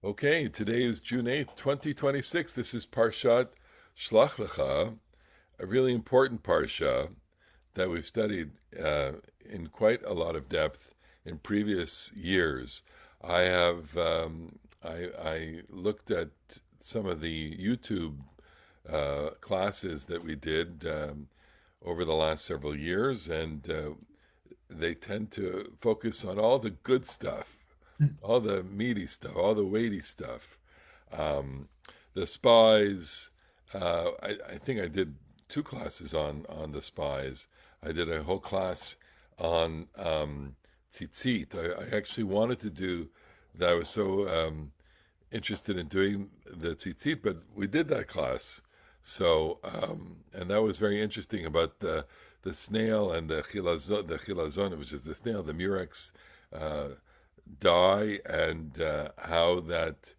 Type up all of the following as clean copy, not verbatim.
Okay, today is June 8th, 2026. This is Parshat Shlach Lekha, a really important Parsha that we've studied in quite a lot of depth in previous years. I have I looked at some of the YouTube classes that we did over the last several years, and they tend to focus on all the good stuff, all the meaty stuff, all the weighty stuff. The spies, I think I did two classes on the spies. I did a whole class on tzitzit. I actually wanted to do that. I was so interested in doing the tzitzit, but we did that class. So, and that was very interesting about the snail and the chilazon, which is the snail, the murex dye, and how that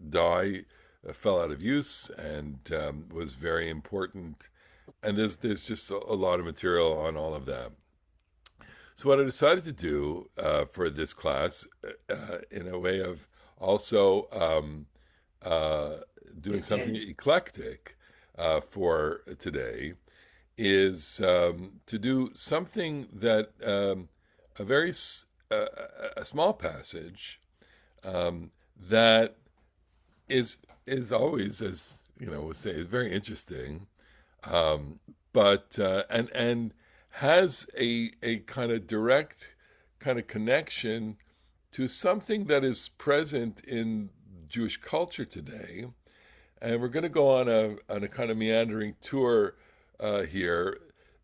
dye fell out of use and was very important. And there's just a lot of material on all of that. So what I decided to do for this class, in a way of also doing something eclectic for today, is to do something that a small passage that is always, as you know, we'll say, is very interesting, but and has a kind of direct kind of connection to something that is present in Jewish culture today. And we're going to go on a kind of meandering tour here.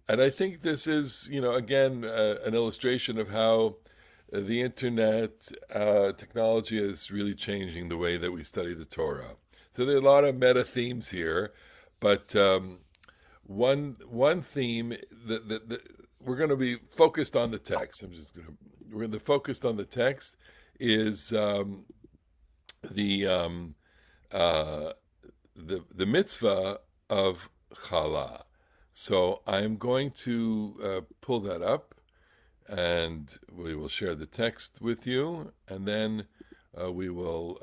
And I think this is, again, an illustration of how the internet technology is really changing the way that we study the Torah. So there are a lot of meta themes here, but one theme that we're going to be focused on the text. We're going to be focused on the text is the mitzvah of Hallah. So I'm going to pull that up, and we will share the text with you, and then we will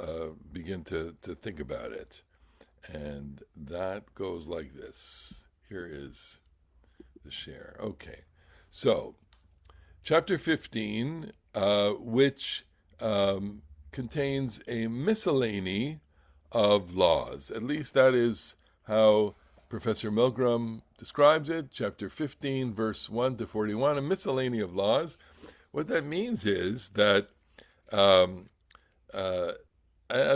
begin to think about it. And that goes like this. Here is the share. Okay. So, chapter 15, which contains a miscellany of laws. At least that is how Professor Milgram describes it. Chapter 15, verse 1 to 41, a miscellany of laws. What that means is that, I'll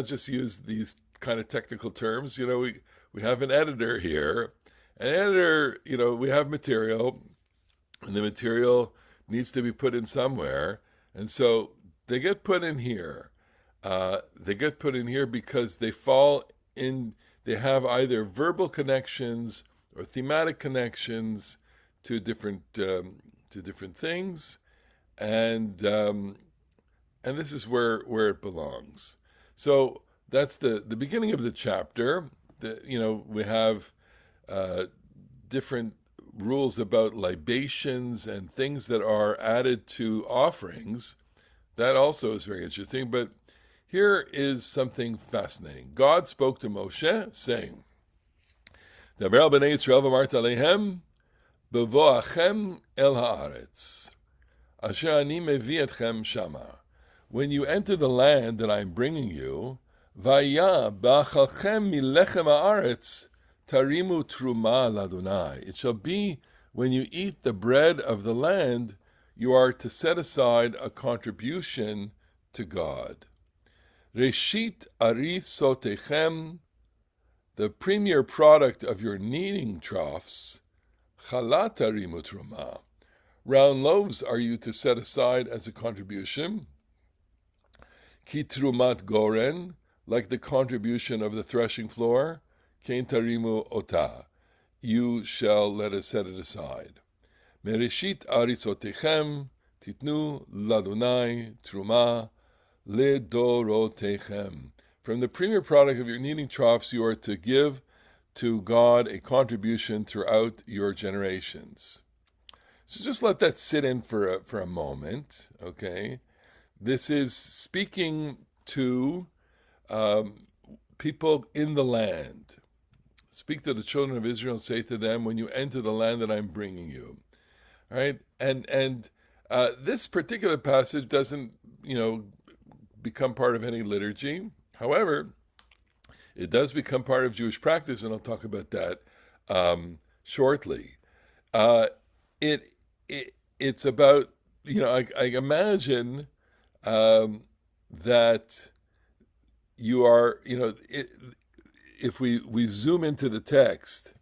just use these kind of technical terms. We have an editor here. An editor, we have material, and the material needs to be put in somewhere. And so they get put in here. They get put in here because they fall in, they have either verbal connections or thematic connections to different things, and this is where it belongs. So that's the beginning of the chapter. We have different rules about libations and things that are added to offerings. That also is very interesting, but here is something fascinating. God spoke to Moshe, saying, Daber al bnei Yisrael v'amarta alehem bevoachem el haaretz asher ani mevi etchem shama. When you enter the land that I am bringing you, vaya ba'achalchem milechem haaretz tarimu truma ladonai. It shall be when you eat the bread of the land, you are to set aside a contribution to God. Reshit arisotechem, the premier product of your kneading troughs, Hallah tarimu truma. Round loaves are you to set aside as a contribution. Ki trumat goren, like the contribution of the threshing floor. Kein tarimu ota, you shall let us set it aside. Mereshit arisotechem titnu ladonai truma ledorotechem. From the premier product of your kneading troughs, you are to give to God a contribution throughout your generations. So just let that sit in for a moment, okay? This is speaking to people in the land. Speak to the children of Israel and say to them, when you enter the land that I'm bringing you. All right? And this particular passage doesn't, become part of any liturgy. However, it does become part of Jewish practice, and I'll talk about that shortly. It's about, I imagine that you are, if we zoom into the text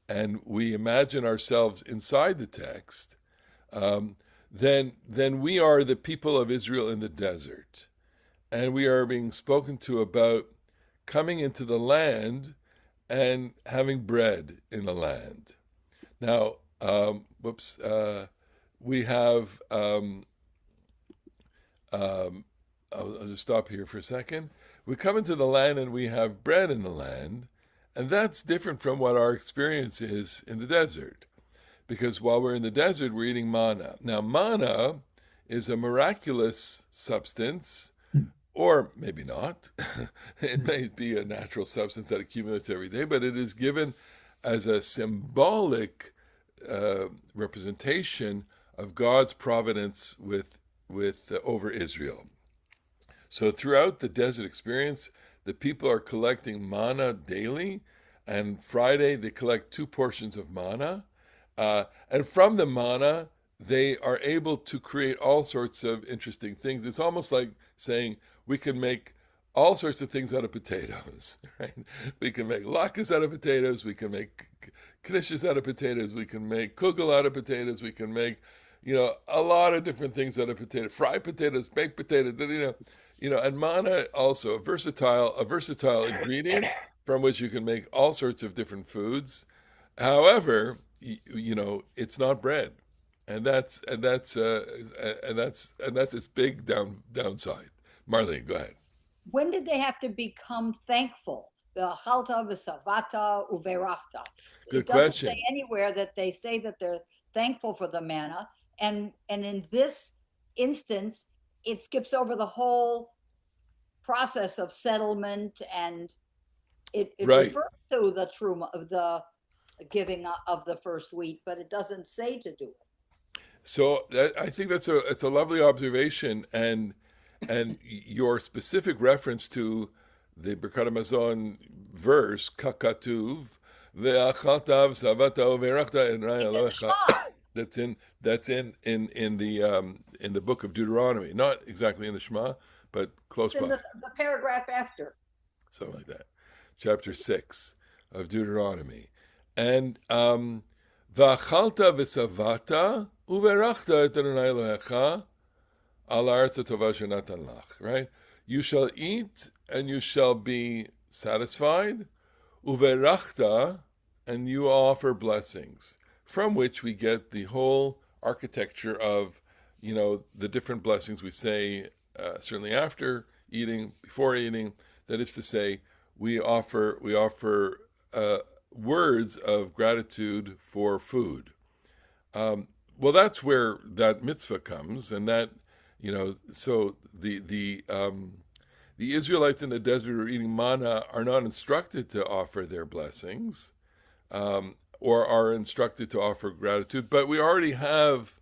and we imagine ourselves inside the text, then we are the people of Israel in the desert. And we are being spoken to about coming into the land and having bread in the land. Now, we have, I'll just stop here for a second. We come into the land and we have bread in the land, and that's different from what our experience is in the desert. Because while we're in the desert, we're eating manna. Now, manna is a miraculous substance, or maybe not. It may be a natural substance that accumulates every day, but it is given as a symbolic representation of God's providence with over Israel. So throughout the desert experience, the people are collecting manna daily, and Friday they collect 2 portions of manna, and from the manna they are able to create all sorts of interesting things. It's almost like saying we can make all sorts of things out of potatoes, right? We can make latkes out of potatoes, we can make knishes out of potatoes, we can make kugel out of potatoes, we can make, a lot of different things out of potatoes, fried potatoes, baked potatoes, and manna also a versatile ingredient from which you can make all sorts of different foods. However, it's not bread, and that's its big downside. Marlene, go ahead. When did they have to become thankful? V'achalta v'savata uverachta. Good question. It doesn't say anywhere that they say that they're thankful for the manna, and in this instance, it skips over the whole process of settlement, and it Right. refers to the truma of the giving of the first wheat, but it doesn't say to do it. So I think it's a lovely observation, and your specific reference to the Birkat Hamazon verse, Kakatuv, ve'achalta v'savata uverachta enraya Lekha. That's in the book of Deuteronomy, not exactly in the Shema, but close by. The paragraph after. Something like that. Chapter 6 of Deuteronomy. And v'achalta v'savata uverachta et Adonai Elohecha al haaretz hatova asher natan lach. Right? You shall eat and you shall be satisfied. Uverachta, and you offer blessings, from which we get the whole architecture of, the different blessings we say, certainly after eating, before eating. That is to say, we offer words of gratitude for food. Well, that's where that mitzvah comes, and that, so the Israelites in the desert who are eating manna are not instructed to offer their blessings, or are instructed to offer gratitude, but we already have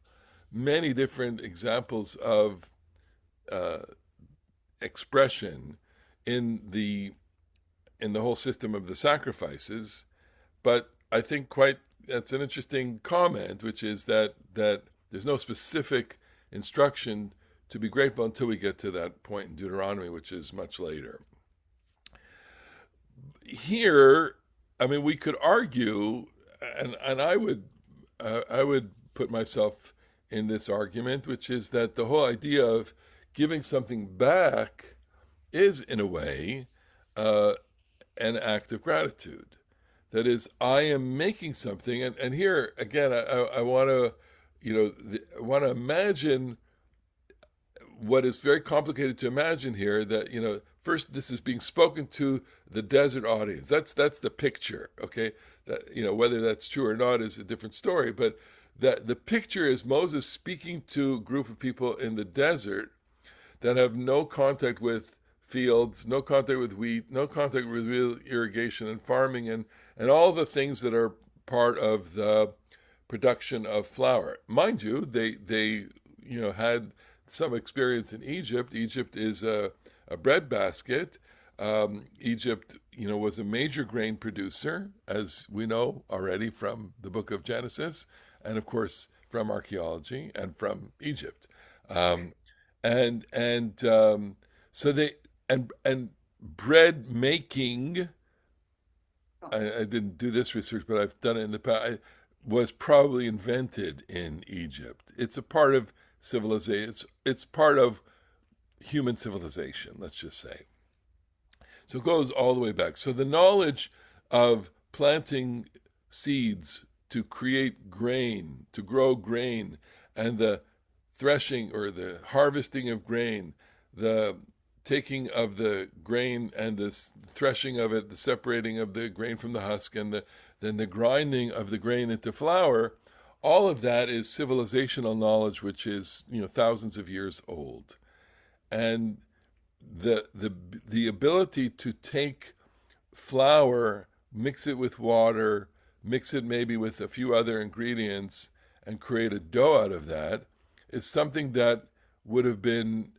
many different examples of expression in the whole system of the sacrifices. But I think that's an interesting comment, which is that there's no specific instruction to be grateful until we get to that point in Deuteronomy, which is much later. Here, we could argue, and I would put myself in this argument, which is that the whole idea of giving something back is, in a way, an act of gratitude. That is, I am making something, and here again, I want to imagine what is very complicated to imagine here. That first, this is being spoken to the desert audience. That's the picture, okay? That whether that's true or not is a different story, but that the picture is Moses speaking to a group of people in the desert. that have no contact with fields, no contact with wheat, no contact with real irrigation and farming, and all the things that are part of the production of flour. Mind you, they had some experience in Egypt. Egypt is a breadbasket. Egypt, was a major grain producer, as we know already from the book of Genesis, and of course from archaeology and from Egypt. So they and bread making. I didn't do this research, but I've done it in the past. Was probably invented in Egypt. It's a part of civilization. It's part of human civilization. Let's just say. So it goes all the way back. So the knowledge of planting seeds to create grain, to grow grain, and the threshing or the harvesting of grain, the taking of the grain and the threshing of it, the separating of the grain from the husk, and then the grinding of the grain into flour, all of that is civilizational knowledge, which is thousands of years old. And the ability to take flour, mix it with water, mix it maybe with a few other ingredients, and create a dough out of that is something that would have been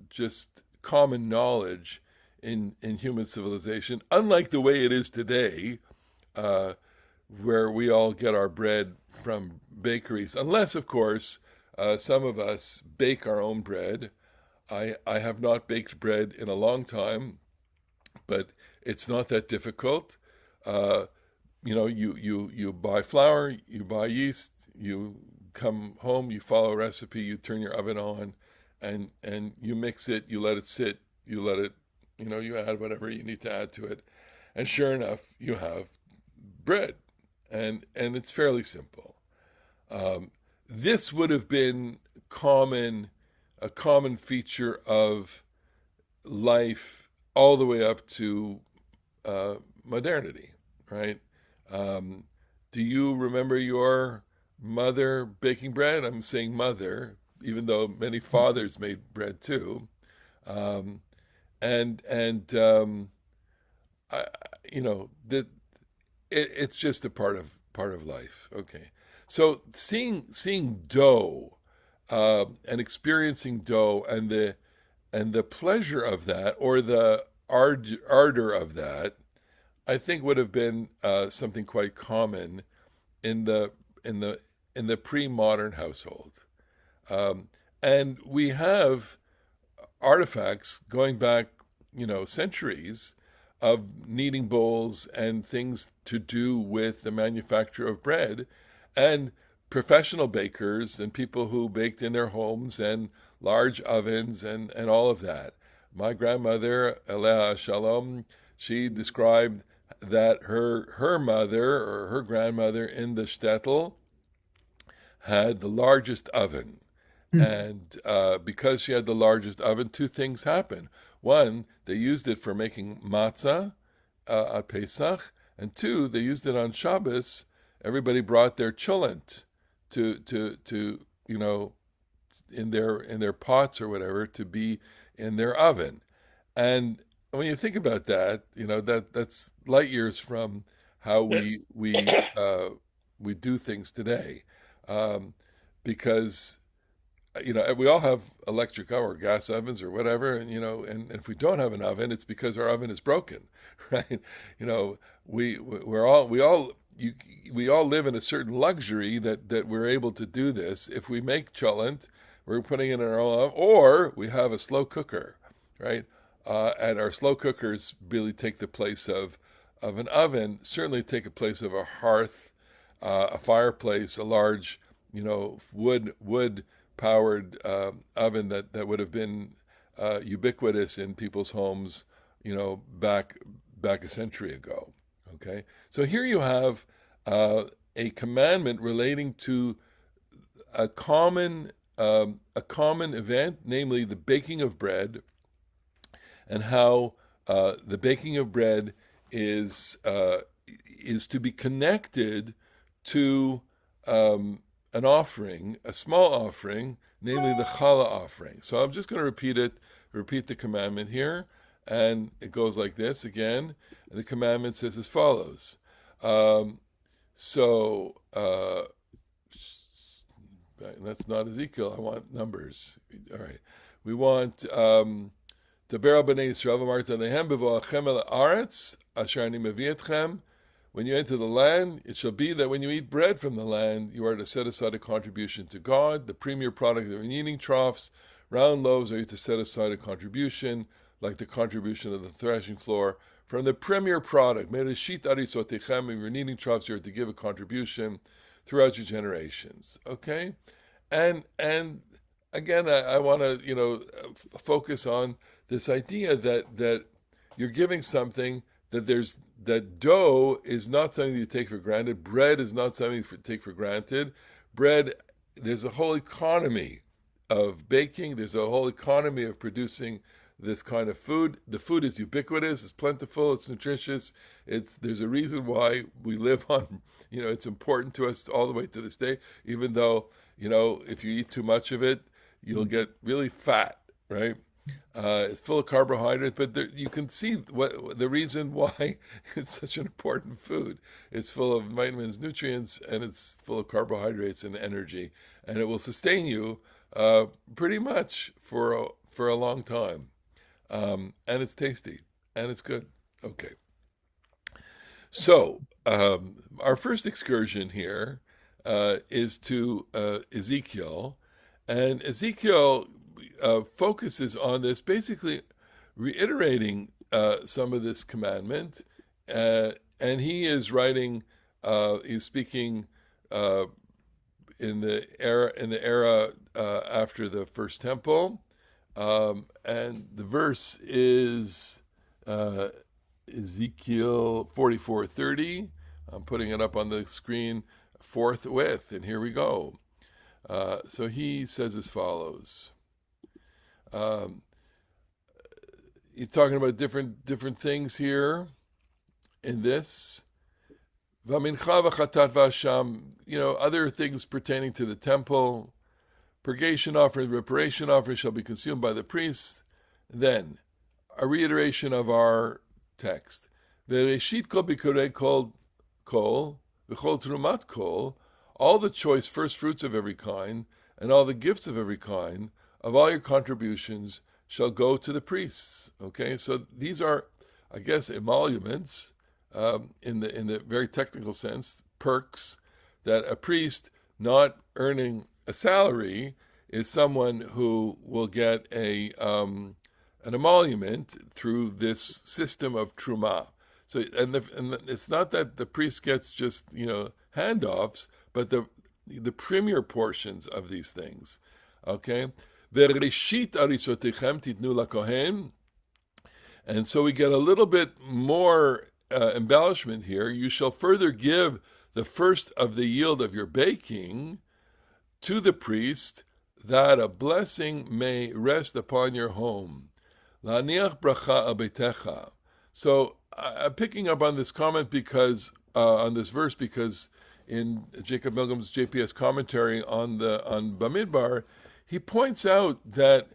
just common knowledge in human civilization, unlike the way it is today, where we all get our bread from bakeries, unless, of course, some of us bake our own bread. I have not baked bread in a long time, it's not that difficult. You buy flour, you buy yeast, you come home, you follow a recipe, you turn your oven on, and you mix it, you let it sit, you let it, you add whatever you need to add to it, and sure enough, you have bread, and it's fairly simple. This would have been a common feature of life all the way up to modernity, right? Do you remember your mother baking bread? I'm saying mother, even though many fathers made bread too. It's just a part of life. Okay, so seeing dough and experiencing dough and the pleasure of that, or the ardor of that, I think would have been something quite common in the pre-modern household. And we have artifacts going back, centuries of kneading bowls and things to do with the manufacture of bread, and professional bakers and people who baked in their homes and large ovens and all of that. My grandmother, Alea Shalom, she described that her mother or her grandmother in the shtetl had the largest oven. And because she had the largest oven, two things happened. One, they used it for making matzah at Pesach, and two, they used it on Shabbos. Everybody brought their cholent to in their pots or whatever to be in their oven. And when you think about that, that's light years from how we do things today, because we all have electric or gas ovens or whatever, and if we don't have an oven, it's because our oven is broken, right? We all live in a certain luxury that we're able to do this. If we make cholent, we're putting it in our own oven, or we have a slow cooker, right? And our slow cookers really take the place of an oven, certainly take the place of a hearth, a fireplace, a large, wood powered oven that would have been ubiquitous in people's homes, back a century ago. Okay, so here you have a commandment relating to a common event, namely the baking of bread, and how the baking of bread is to be connected to an offering, a small offering namely the Hallah offering. So I'm just going to repeat the commandment here, and it goes like this again. And the commandment says as follows. That's not Ezekiel. I want numbers. All right. We want Daber b'nei Yisrael v'amarta lehem b'vo'achem el haaretz asher ani mevi etchem. When you enter the land, it shall be that when you eat bread from the land, you are to set aside a contribution to God. The premier product of kneading troughs, round loaves, are you to set aside a contribution, like the contribution of the threshing floor. From the premier product, mereshit arisotechem, of your kneading troughs, you are to give a contribution throughout your generations. Okay, and again, I want to focus on this idea that you're giving something that dough is not something you take for granted. Bread is not something you take for granted. Bread, there's a whole economy of baking. There's a whole economy of producing this kind of food. The food is ubiquitous. It's plentiful. It's nutritious. There's a reason why we live on. It's important to us all the way to this day. Even though if you eat too much of it, you'll get really fat, right? It's full of carbohydrates, but you can see the reason why it's such an important food. It's full of vitamins, nutrients, and it's full of carbohydrates and energy, and it will sustain you pretty much for a long time. And it's tasty, and it's good. Okay. So our first excursion here is to Ezekiel, and Ezekiel focuses on this, basically reiterating some of this commandment, and he is writing. He's speaking in the era after the first temple, and the verse is Ezekiel 44:30. I'm putting it up on the screen forthwith, and here we go. So he says as follows. He's talking about different things here in this. Vamincha v'chatat v'asham, other things pertaining to the temple. Purgation offering, reparation offering shall be consumed by the priests. Then, a reiteration of our text. V'reshit kol bikurei kol v'chol trumat kol, all the choice first fruits of every kind, and all the gifts of every kind, of all your contributions shall go to the priests. Okay, so these are, I guess, emoluments in the very technical sense, perks that a priest not earning a salary is someone who will get an emolument through this system of truma. So, and it's not that the priest gets just handoffs, but the premier portions of these things. Okay. Vereshit arisotechem titnu lakohen, and so we get a little bit more embellishment here. You shall further give the first of the yield of your baking to the priest, that a blessing may rest upon your home. Laniach bracha al beitecha. So I'm picking up on this comment on this verse because in Jacob Milgram's JPS commentary on Bamidbar, he points out that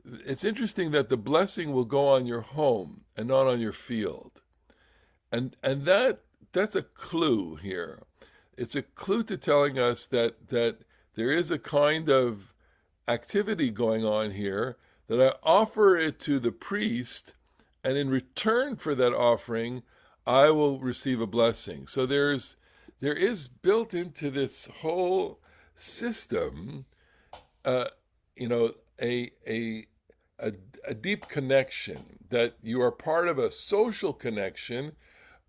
it's interesting that the blessing will go on your home and not on your field. And that's a clue here. It's a clue to telling us that there is a kind of activity going on here, that I offer it to the priest, and in return for that offering, I will receive a blessing. So there is built into this whole system a deep connection, that you are part of a social connection.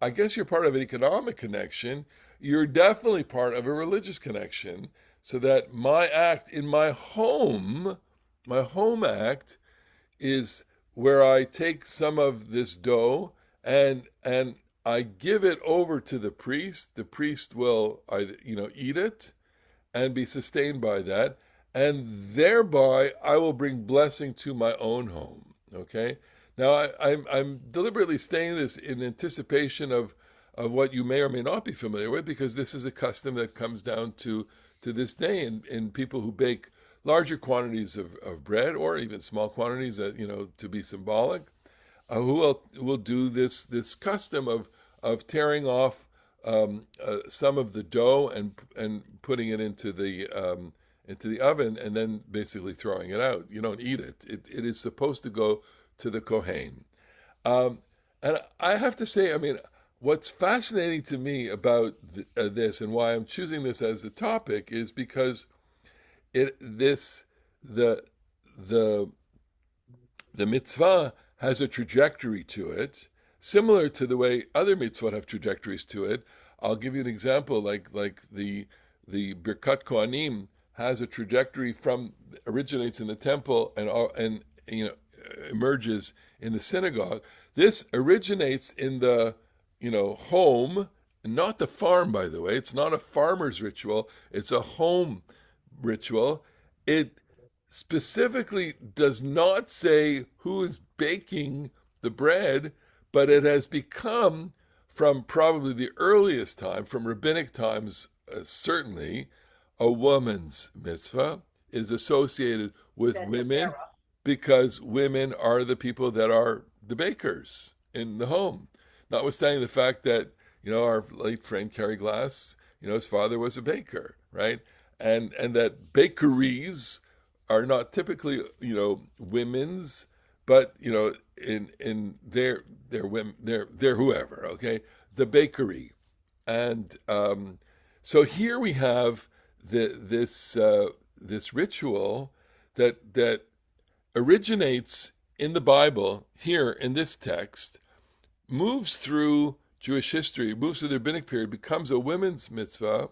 I guess you're part of an economic connection. You're definitely part of a religious connection, so that my act in my home act is where I take some of this dough and I give it over to the priest. The priest will eat it and be sustained by that, and thereby I will bring blessing to my own home. Okay? Now I'm deliberately saying this in anticipation of what you may or may not be familiar with, because this is a custom that comes down to this day in people who bake larger quantities of bread, or even small quantities that, to be symbolic, who will do this custom of tearing off some of the dough and putting it into the oven, and then basically throwing it out. You don't eat it. It is supposed to go to the Kohen. And I have to say, I mean, what's fascinating to me about this, and why I'm choosing this as the topic, is because the mitzvah has a trajectory to it, similar to the way other mitzvot have trajectories to it. I'll give you an example, like the Birkat Kohanim has a trajectory originates in the temple and emerges in the synagogue. This originates in the home, not the farm, by the way. It's not a farmer's ritual. It's a home ritual. It specifically does not say who is baking the bread, but it has become, from probably the earliest time, from rabbinic times, certainly, a woman's mitzvah. It is associated with women because women are the people that are the bakers in the home. Notwithstanding the fact that, our late friend Cary Glass, his father was a baker, right? And that bakeries are not typically, women's, but, in their women, they're whoever, okay? The bakery. And so here we have this ritual that originates in the Bible, here in this text, moves through Jewish history, moves through the rabbinic period, becomes a women's mitzvah,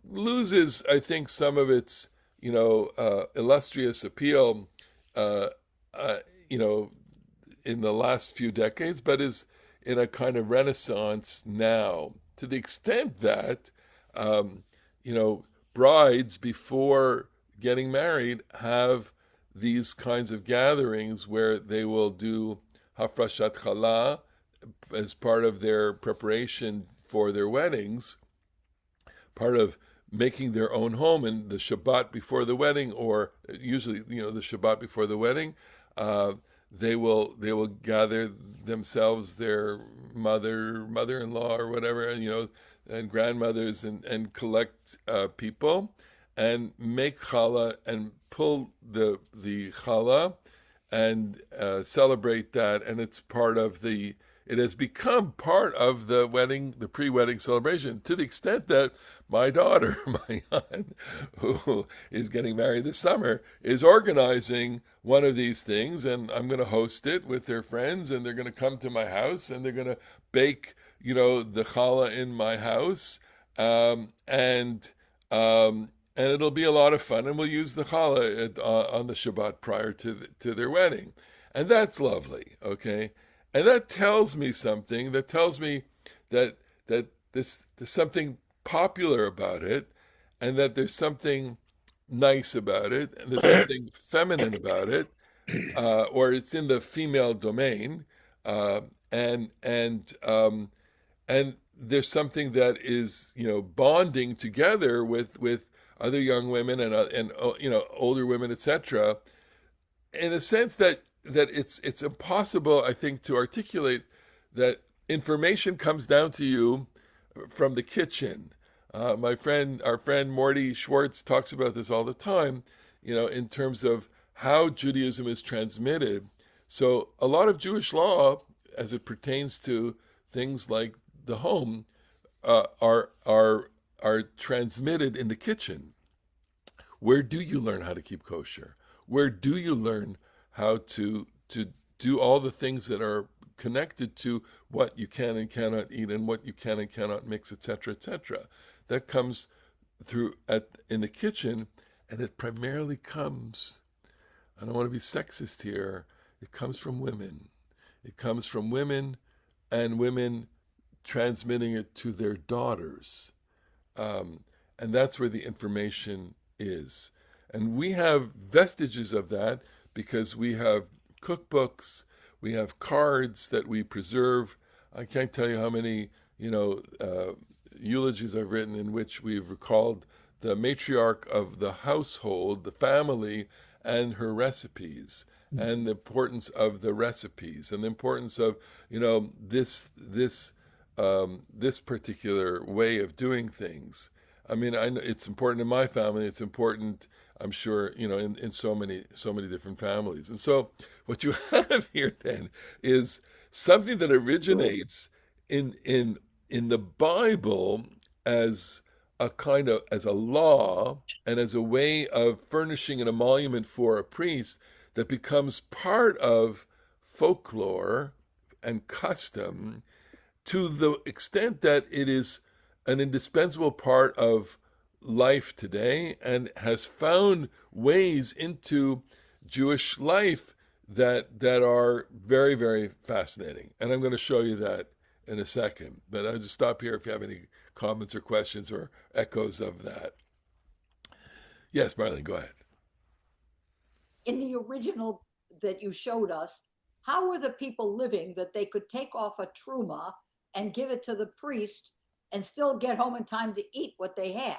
loses, I think, some of its, illustrious appeal, in the last few decades, but is in a kind of renaissance now, to the extent that, brides before getting married have these kinds of gatherings where they will do hafrashat Hallah as part of their preparation for their weddings, part of making their own home, and the Shabbat before the wedding, or usually, the Shabbat before the wedding, they will gather themselves, their mother-in-law or whatever, and grandmothers, and collect people and make challah and pull the challah and celebrate that, and it's part of it has become part of the wedding, the pre-wedding celebration, to the extent that my daughter, my aunt, who is getting married this summer, is organizing one of these things, and I'm going to host it with their friends, and they're going to come to my house, and they're going to bake, the challah in my house, and it'll be a lot of fun, and we'll use the challah on the Shabbat prior to their wedding, and that's lovely, okay? And that tells me something. That tells me that there's something popular about it, and that there's something nice about it, and there's something feminine about it, or it's in the female domain, and there's something that is bonding together with other young women and older women, etc. In a sense that it's impossible, I think, to articulate that information comes down to you from the kitchen. Our friend Morty Schwartz talks about this all the time, in terms of how Judaism is transmitted. So a lot of Jewish law, as it pertains to things like the home, are transmitted in the kitchen. Where do you learn how to keep kosher? Where do you learn how to do all the things that are connected to what you can and cannot eat, and what you can and cannot mix, etc., etc.? That comes through in the kitchen, and it primarily comes, I don't want to be sexist here, it comes from women. It comes from women, and women transmitting it to their daughters. And that's where the information is. And we have vestiges of that because we have cookbooks, we have cards that we preserve. I can't tell you how many, eulogies I've written in which we've recalled the matriarch of the household, the family, and her recipes, and the importance of the recipes, and the importance of this particular way of doing things. I mean, I know it's important in my family. It's important, I'm sure, in so many different families. And so, what you have here then is something that originates in the Bible as a law and as a way of furnishing an emolument for a priest that becomes part of folklore and custom, to the extent that it is an indispensable part of life today and has found ways into Jewish life that are very, very fascinating. And I'm going to show you that in a second. But I'll just stop here if you have any comments or questions or echoes of that. Yes, Marlene, go ahead. In the original that you showed us, how were the people living that they could take off a truma and give it to the priest and still get home in time to eat what they had?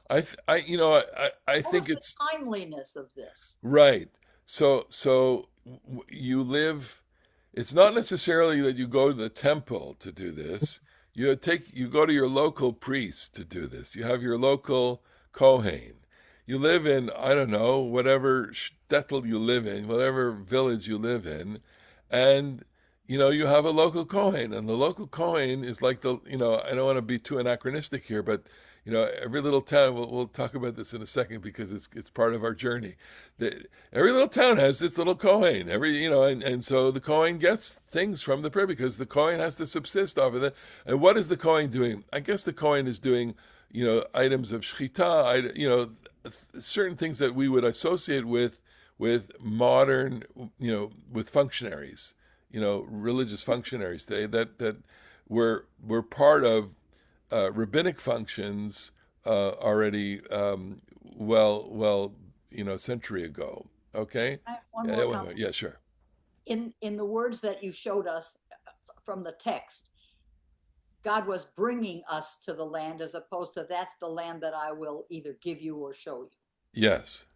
I think it's the timeliness of this. Right. So you live. It's not necessarily that you go to the temple to do this. You go to your local priest to do this. You have your local Kohen. You live in, I don't know, whatever shtetl you live in, whatever village you live in, and you have a local Kohen, and the local Kohen is like I don't want to be too anachronistic here, but every little town, we'll talk about this in a second because it's part of our journey. Every little town has its little Kohen. And so the Kohen gets things from the prayer because the Kohen has to subsist off of it. And what is the Kohen doing? I guess the Kohen is doing, items of shchita, certain things that we would associate with modern, with functionaries, religious functionaries today that were part of rabbinic functions already a century ago. Okay. One more comment. Yeah, sure. In the words that you showed us from the text, God was bringing us to the land, as opposed to that's the land that I will either give you or show you. Yes.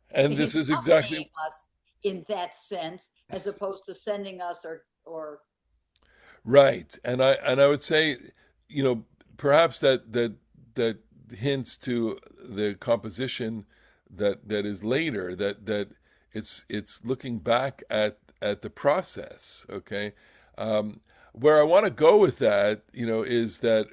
And this is exactly us in that sense, as opposed to sending us or right. And I would say, perhaps that hints to the composition that is later, that it's looking back at the process. Okay. Where I want to go with that, is that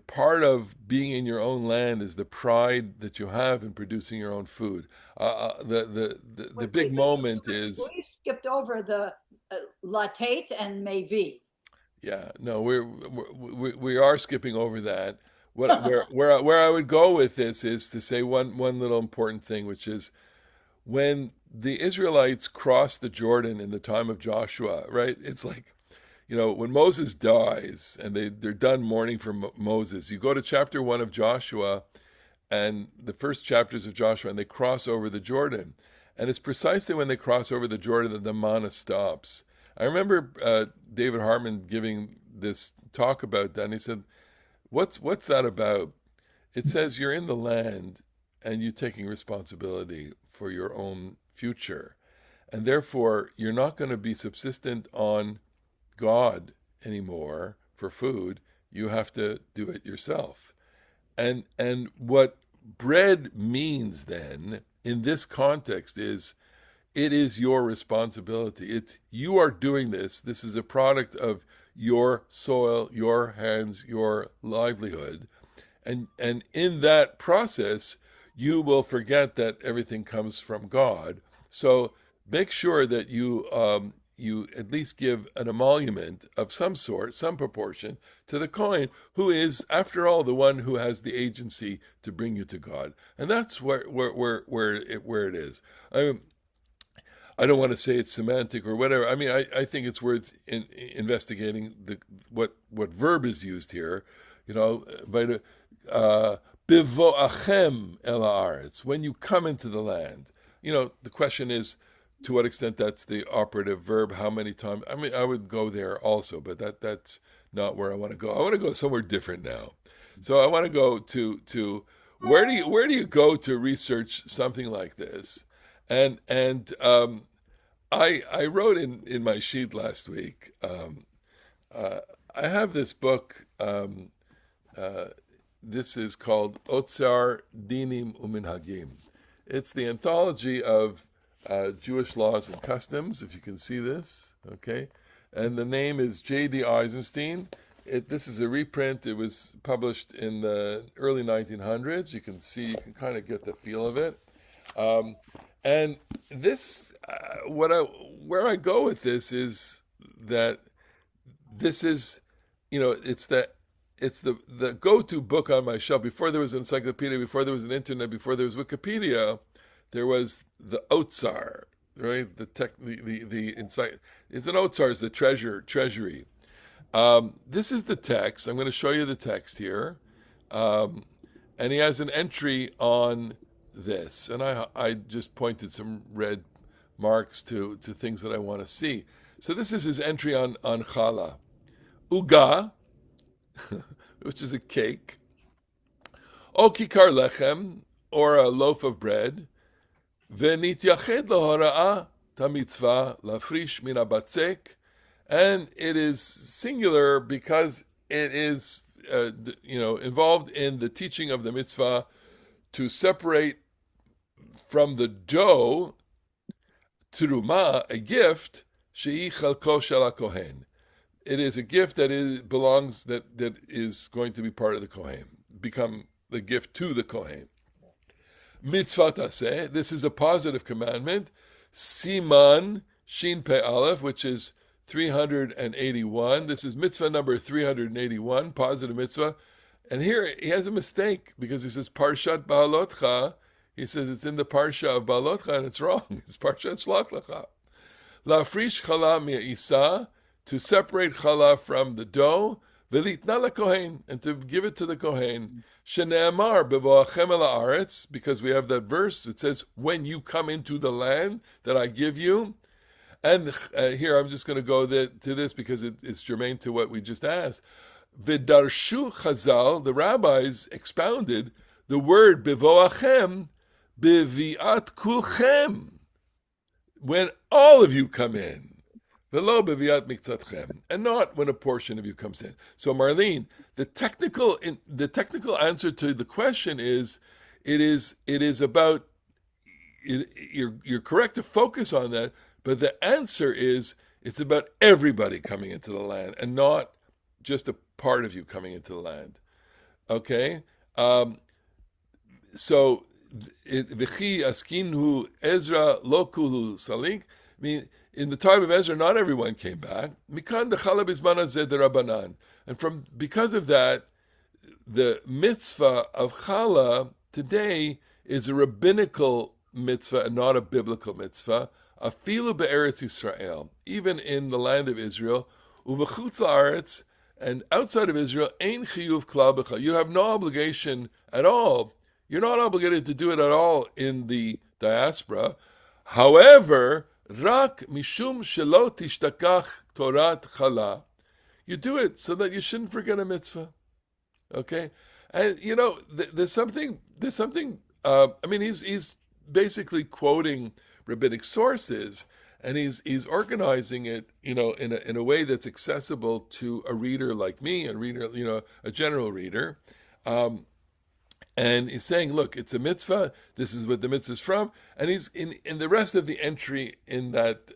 part of being in your own land is the pride that you have in producing your own food. The big moment is. We skipped over the latate and mevi. Yeah, no, we are skipping over that. Where I would go with this is to say one little important thing, which is when the Israelites crossed the Jordan in the time of Joshua, right? It's like, when Moses dies and they're done mourning for Moses, you go to chapter 1 of Joshua and the first chapters of Joshua, and they cross over the Jordan. And it's precisely when they cross over the Jordan that the manna stops. I remember David Hartman giving this talk about that, and he said, what's that about? It says you're in the land and you're taking responsibility for your own future. And therefore, you're not going to be subsistent on God anymore for food. You have to do it yourself. And what bread means then in this context is it is your responsibility. It's you are doing this. This is a product of your soil, your hands, your livelihood. And in that process, you will forget that everything comes from God. So make sure that you at least give an emolument of some sort, some proportion, to the Kohen, who is, after all, the one who has the agency to bring you to God. And that's where it is. I don't want to say it's semantic or whatever. I mean, I think it's worth investigating what verb is used here. Bivoachem el haaretz, when you come into the land. The question is, to what extent that's the operative verb, how many times. I mean, I would go there also, but that's not where I want to go. I want to go somewhere different now. So I want to go to where do you go to research something like this? And I wrote in my sheet last week. I have this book. This is called Otzar Dinim Uminhagim. It's the anthology of Jewish laws and customs. If you can see this, okay. And the name is J.D. Eisenstein. This is a reprint. It was published in the early 1900s. You can kind of get the feel of it. And this, where I go with this is that this is, it's the go-to book on my shelf. Before there was an encyclopedia, before there was an internet, before there was Wikipedia, there was the Otsar, right? The insight. It's an Otsar, is the treasury. This is the text. I'm going to show you the text here. And he has an entry on this. And I just pointed some red marks to things that I want to see. So this is his entry on Hallah. Uga, which is a cake. O kikar lechem, or a loaf of bread. V'nityached lahora'ah ta-mitzvah lafrish min habatzek. And it is singular because it is, involved in the teaching of the mitzvah to separate from the dough teruma, a gift, she'i chalko shel hakohen. It is a gift that is going to be part of the Kohen, become the gift to the Kohen. Mitzvah taseh, this is a positive commandment. Siman shin pe aleph, which is 381. This is mitzvah number 381, positive mitzvah. And here he has a mistake because he says Parshat Baalotcha. He says it's in the Parsha of Baalotcha, and it's wrong. It's Parshat Shlach Lekha. Lafrish challah mi'isa, to separate challah from the dough, v'litna lekohen, and to give it to the kohen. Shene'amar bevoachem el haaretz, because we have that verse. It says, when you come into the land that I give you. And here I'm just going to go to this because it's germane to what we just asked. V'darshu Chazal, the rabbis expounded the word bevoachem, beviat kulchem, when all of you come in. V'lo beviat miktzatchem, and not when a portion of you comes in. So Marlene, the technical answer to the question is, it is about, you're correct to focus on that, but the answer is, it's about everybody coming into the land and not just a part of you coming into the land. Okay? So, v'chi askinhu Ezra lokulu salik. I mean, in the time of Ezra, not everyone came back. Mikan dechala bizman hazeh derabanan. And because of that, the mitzvah of Hallah today is a rabbinical mitzvah and not a biblical mitzvah. Afilu be'eretz Yisrael, even in the land of Israel, uvechutz la'aretz, and outside of Israel, ein chiyuv klal b'cha. You have no obligation at all. You're not obligated to do it at all in the diaspora. However, rak mishum shelo tishtakach torat challah. You do it so that you shouldn't forget a mitzvah. Okay, and there's something. I mean, he's basically quoting rabbinic sources, and he's organizing it, in a way that's accessible to a reader like me, a general reader. And he's saying, look, it's a mitzvah. This is what the mitzvah is from. And he's in the rest of the entry in that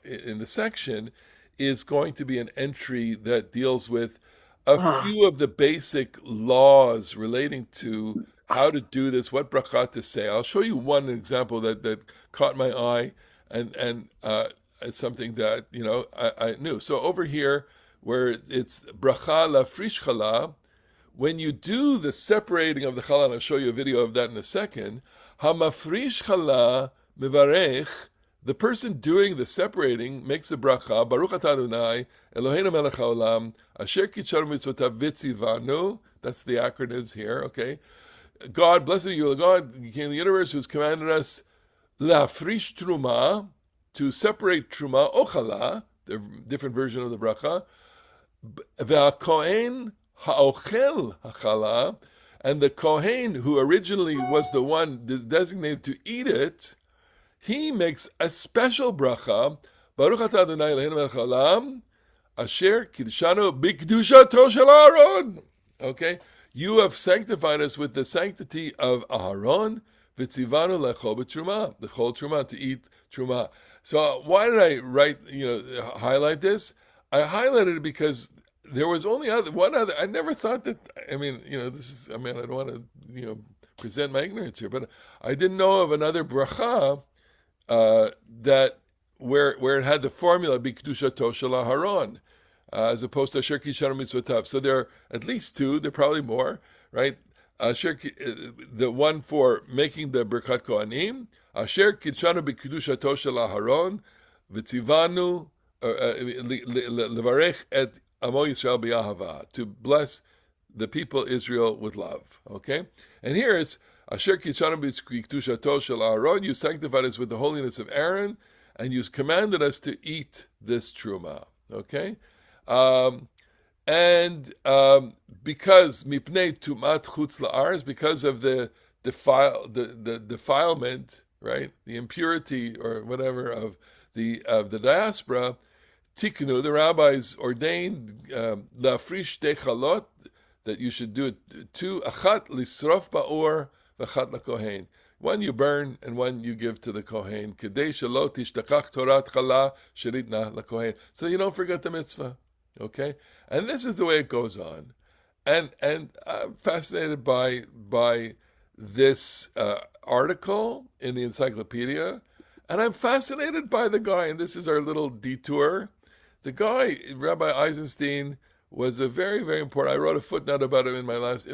in the section is going to be an entry that deals with a few of the basic laws relating to how to do this, what bracha to say. I'll show you one example that caught my eye, and it's something that I knew. So over here, where it's bracha lafrish challah, when you do the separating of the challah, and I'll show you a video of that in a second, hamafrish challah mivarech, the person doing the separating makes the bracha, Baruch atah Adonai, Eloheinu melech haolam, asher kitshar mitzvotav v'tzivanu, that's the acronyms here, okay? God, blessed are you, God, the King of the universe, who has commanded us la'afrish truma, to separate truma, ochala, the different version of the bracha, ve'akohen ha'ochel hachala, and the Kohen, who originally was the one designated to eat it, he makes a special bracha. Baruch atah Adonai Eloheinu melech haolam, asher kiddushanu b'kedushato shel Aaron. Okay, you have sanctified us with the sanctity of Aaron. V'tzivanu lechol b'truma, the chol truma, to eat truma. So why did I highlight this? I highlighted it because there was only one other. I never thought that. I mean, this is. I mean, I don't want to, present my ignorance here, but I didn't know of another bracha that where it had the formula b'kedushato shel Aharon, as opposed to asher kiddushanu mitzvotav. So there are at least two. There are probably more, right? The one for making the Birkat Kohanim, asher kiddushanu b'kedushato shel Aharon, v'tzivanu levarech et Amo Yisrael b'Yahava, to bless the people Israel with love. Okay, and here it's Asher Kiddushanu b'Kedushato shel Aaron. You sanctified us with the holiness of Aaron, and you commanded us to eat this truma. Okay, because mipnei tumat chutz la'aretz, because of the defilement, right, the impurity or whatever of the diaspora. Tiknu, the rabbis ordained la'afrish dechalot, that you should do it two, achat lisrof ba'or v'achat lakohen. One you burn and one you give to the kohen. Kedei shelo tishtachach torat chala sheritna lakohen. So you don't forget the mitzvah, okay? And this is the way it goes on. And I'm fascinated by this article in the encyclopedia, and I'm fascinated by the guy, and this is our little detour. The guy, Rabbi Eisenstein, was a very, very important. I wrote a footnote about him in my last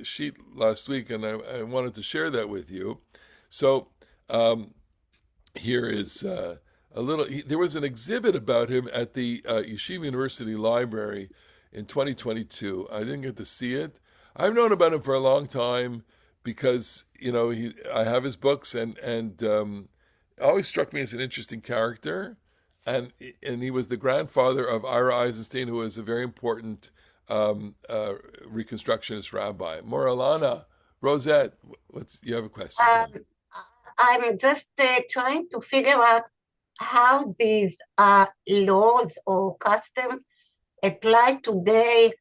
sheet last week, and I wanted to share that with you. So here is a little. There was an exhibit about him at the Yeshiva University Library in 2022. I didn't get to see it. I've known about him for a long time because I have his books, and always struck me as an interesting character. And he was the grandfather of Ira Eisenstein, who was a very important Reconstructionist rabbi. Moralana, Rosette, you have a question? I'm just trying to figure out how these laws or customs apply today.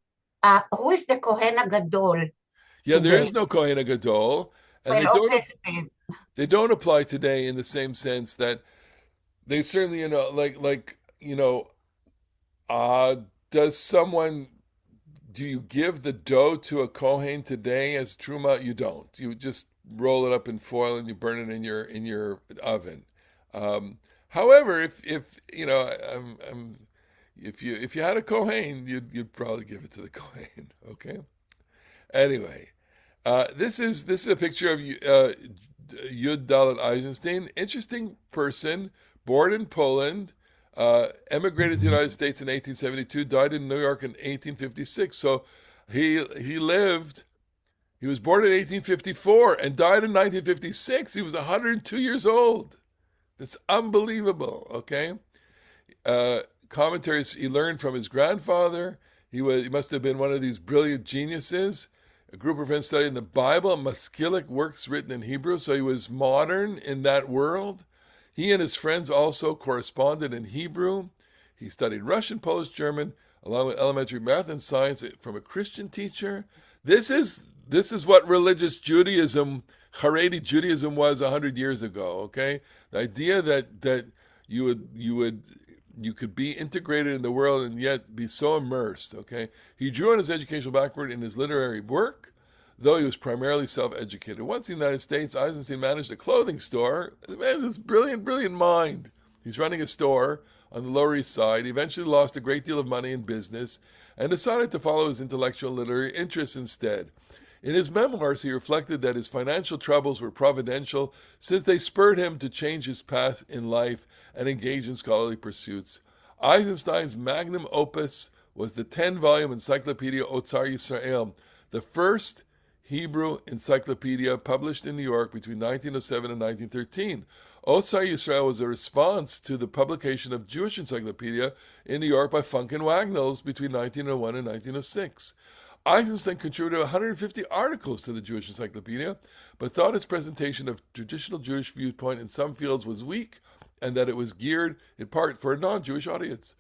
Who is the Kohen Gadol? Yeah, there is no Kohen Gadol, and they don't apply today in the same sense that. They certainly, do you give the dough to a Kohen today as truma? You don't. You just roll it up in foil and you burn it in your oven. However, if you had a Kohen, you'd probably give it to the Kohen. Okay. Anyway, this is a picture of Yehuda David Eisenstein. Interesting person. Born in Poland, emigrated to the United States in 1872, died in New York in 1856. So he was born in 1854 and died in 1956. He was 102 years old. That's unbelievable, okay? Commentaries he learned from his grandfather. He must have been one of these brilliant geniuses. A group of friends studying the Bible, Maskilic works written in Hebrew, so he was modern in that world. He and his friends also corresponded in Hebrew. He studied Russian, Polish, German, along with elementary math and science from a Christian teacher. This is what religious Judaism, Haredi Judaism, was 100 years ago. Okay, the idea that you could be integrated in the world and yet be so immersed. Okay, he drew on his educational background in his literary work. Though he was primarily self-educated. Once in the United States, Eisenstein managed a clothing store. The man has this brilliant, brilliant mind. He's running a store on the Lower East Side. He eventually lost a great deal of money in business and decided to follow his intellectual and literary interests instead. In his memoirs, he reflected that his financial troubles were providential since they spurred him to change his path in life and engage in scholarly pursuits. Eisenstein's magnum opus was the 10-volume encyclopedia Otzar Yisrael, the first Hebrew encyclopedia published in New York between 1907 and 1913. Otzar Yisrael was a response to the publication of Jewish encyclopedia in New York by Funk and Wagnalls between 1901 and 1906. Eisenstein contributed 150 articles to the Jewish encyclopedia, but thought its presentation of traditional Jewish viewpoint in some fields was weak and that it was geared in part for a non-Jewish audience.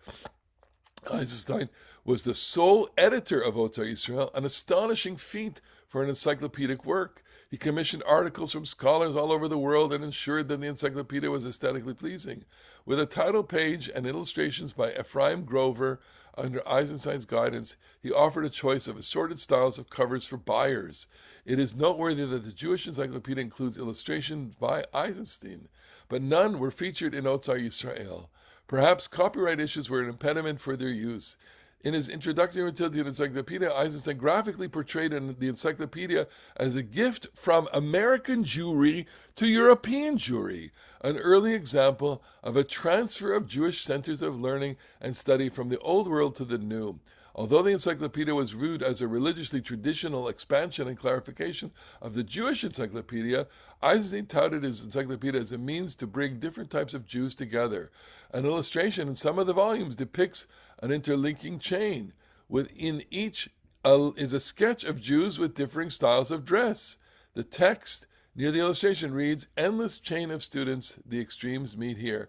Eisenstein was the sole editor of Otzar Yisrael, an astonishing feat for an encyclopedic work. He commissioned articles from scholars all over the world and ensured that the encyclopedia was aesthetically pleasing. With a title page and illustrations by Ephraim Grover under Eisenstein's guidance, he offered a choice of assorted styles of covers for buyers. It is noteworthy that the Jewish encyclopedia includes illustrations by Eisenstein, but none were featured in Otzar Yisrael. Perhaps copyright issues were an impediment for their use. In his introductory material to the encyclopedia, Eisenstein graphically portrayed the encyclopedia as a gift from American Jewry to European Jewry, an early example of a transfer of Jewish centers of learning and study from the old world to the new. Although the encyclopedia was viewed as a religiously traditional expansion and clarification of the Jewish encyclopedia, Eisenstein touted his encyclopedia as a means to bring different types of Jews together. An illustration in some of the volumes depicts an interlinking chain. Within each is a sketch of Jews with differing styles of dress. The text near the illustration reads, "Endless chain of students, the extremes meet here."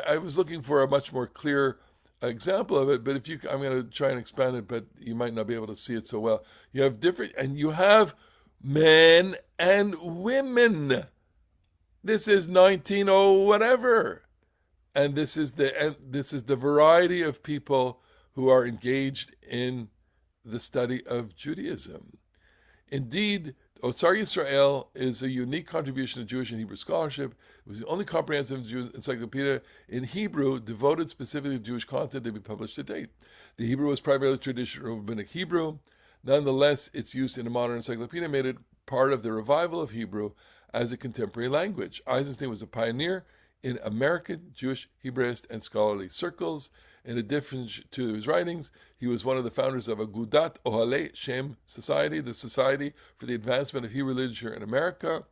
I was looking for a much more clear example of it, but I'm going to try and expand it, but you might not be able to see it so well. You have you have men and women. This is 1900 whatever, and this is the variety of people who are engaged in the study of Judaism. Indeed, Otzar Yisrael is a unique contribution to Jewish and Hebrew scholarship. It was the only comprehensive Jewish encyclopedia in Hebrew devoted specifically to Jewish content to be published to date. The Hebrew was primarily traditional rabbinic Hebrew. Nonetheless, its use in a modern encyclopedia made it part of the revival of Hebrew as a contemporary language. Eisenstein was a pioneer in American Jewish Hebraist and scholarly circles. In addition to his writings, he was one of the founders of Agudat Ohalei Shem Society, the Society for the Advancement of Hebrew Literature in America,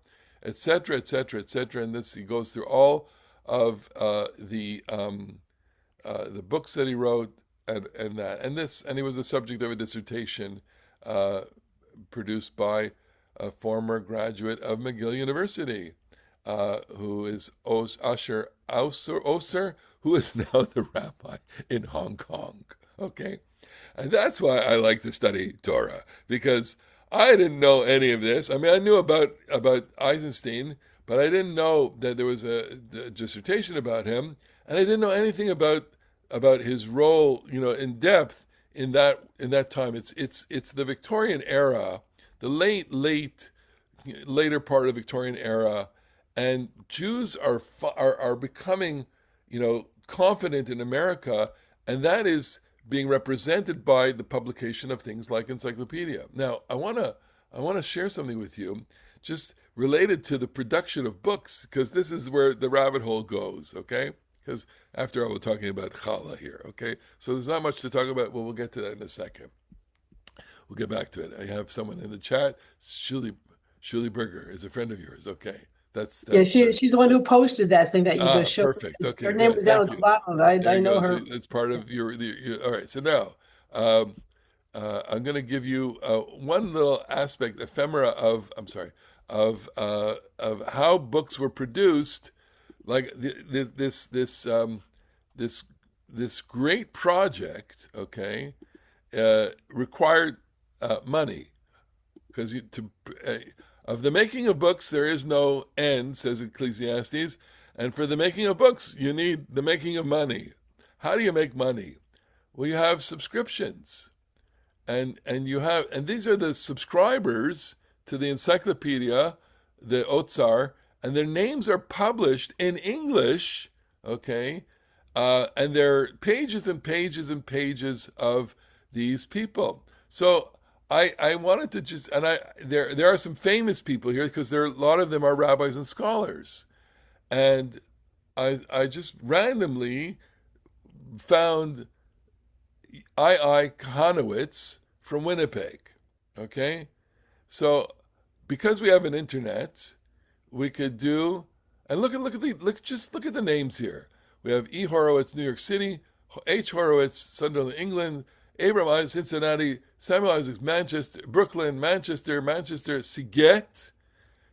etc., etc., etc. And this, he goes through all of the books that he wrote, and he was the subject of a dissertation produced by a former graduate of McGill University, who is Asher Oser, who is now the rabbi in Hong Kong. Okay? And that's why I like to study Torah, because I didn't know any of this. I mean, I knew about Eisenstein, but I didn't know that there was a dissertation about him, and I didn't know anything about his role, in depth in that time. It's the Victorian era, the later part of the Victorian era, and Jews are becoming, confident in America, and that is being represented by the publication of things like encyclopedia. Now, I want to share something with you, just related to the production of books, because this is where the rabbit hole goes. Okay, because after all, we're talking about Hallah here. Okay, so there's not much to talk about. Well, we'll get to that in a second. We'll get back to it. I have someone in the chat. Shuli Berger is a friend of yours. Okay. That's she's the one who posted that thing that you just showed. Perfect. Okay, her name was down at the bottom. I know her. It's part of your. All right. So now, I'm going to give you one little aspect, ephemera of how books were produced. Like this great project. Okay, required money, because of the making of books, there is no end, says Ecclesiastes. And for the making of books, you need the making of money. How do you make money? Well, you have subscriptions. And these are the subscribers to the encyclopedia, the Otzar, and their names are published in English, okay? And there are pages and pages and pages of these people. So I wanted to just, and there are some famous people here, because a lot of them are rabbis and scholars, and I just randomly found Isaac Kahanovitch from Winnipeg. Okay, So because we have an internet, we could do, and look at the names here. We have E. Horowitz, New York City, H. Horowitz, Sunderland, England, Abram Isaac, Cincinnati, Samuel Isaacs, Manchester, Brooklyn, Manchester, Siget.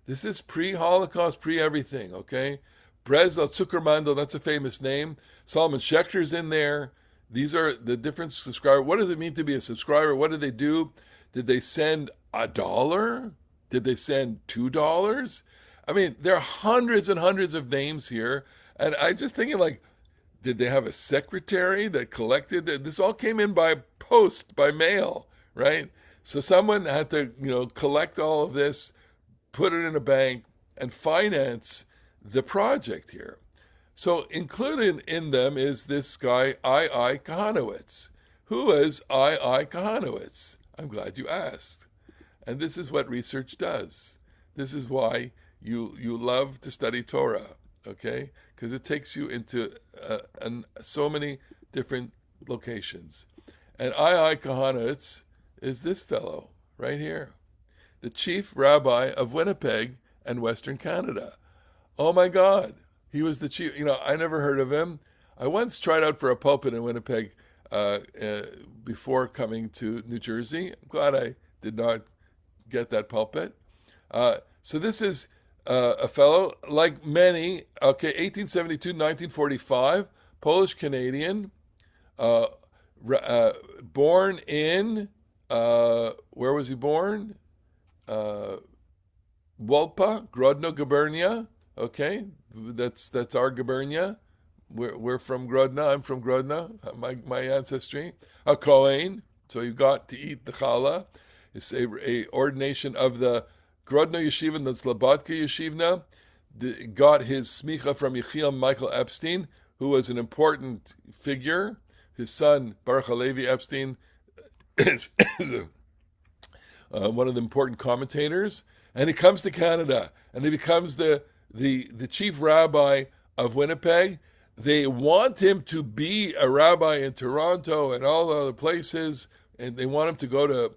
This is pre-Holocaust, pre-everything, okay? Breslau, Zuckermandel, that's a famous name. Solomon Schechter's in there. These are the different subscribers. What does it mean to be a subscriber? What did they do? Did they send $1? Did they send $2? I mean, there are hundreds and hundreds of names here. And I just thinking, like, did they have a secretary that collected? This all came in by post, by mail, right? So someone had to, collect all of this, put it in a bank, and finance the project here. So included in them is this guy, I. Kahanovitch. Who is I. Kahanovitch? I'm glad you asked. And this is what research does. This is why you love to study Torah, okay? Because it takes you into so many different locations. And I. Kahanovitch is this fellow right here, the chief rabbi of Winnipeg and Western Canada. Oh my God, he was the chief. I never heard of him. I once tried out for a pulpit in Winnipeg before coming to New Jersey. I'm glad I did not get that pulpit. So this is a fellow, like many, 1872, 1945, Polish-Canadian, born in, where was he born? Wolpa, Grodno, Gubernia. Okay, that's our Gubernia. We're from Grodno. I'm from Grodno. My ancestry. A Kohen. So you got to eat the Hallah. It's a ordination of the Grodno Yeshiva and the Slobodka Yeshiva. Got his smicha from Yechiel Michael Epstein, who was an important figure. His son Baruch Halevi Epstein is one of the important commentators, and he comes to Canada, and he becomes the chief rabbi of Winnipeg. They want him to be a rabbi in Toronto and all the other places, and they want him to go to